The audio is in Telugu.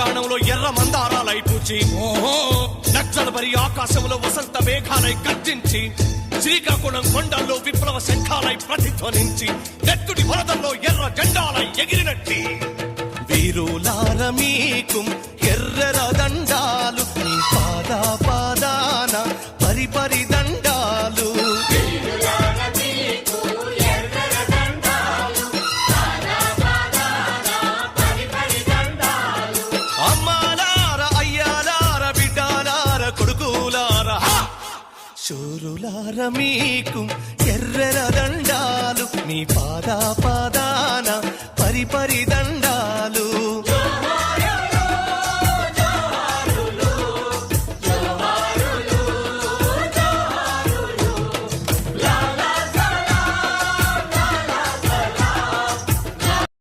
మాగాణంలో ఎర్ర మందారాలై పూచి నక్సల్బరి ఆకాశంలో వసంత మేఘాలై గర్జించి శ్రీకాకుళం కొండల్లో విప్లవ శంఖాలై ప్రతిధ్వనించి నెత్తుడి వరదల్లో ఎర్ర జెండాలై ఎగిరినట్టి వీరులార మీకు ఎర్రర దండాలు నీ పాదా పాదాన పరిపరి దండాలు అమ్మాలార అయ్యాలార బిడ్డాలార కొడుకులార శూరులార మీకు ఎర్రర దండాలు నీ పాదా పాదాన పరిపరి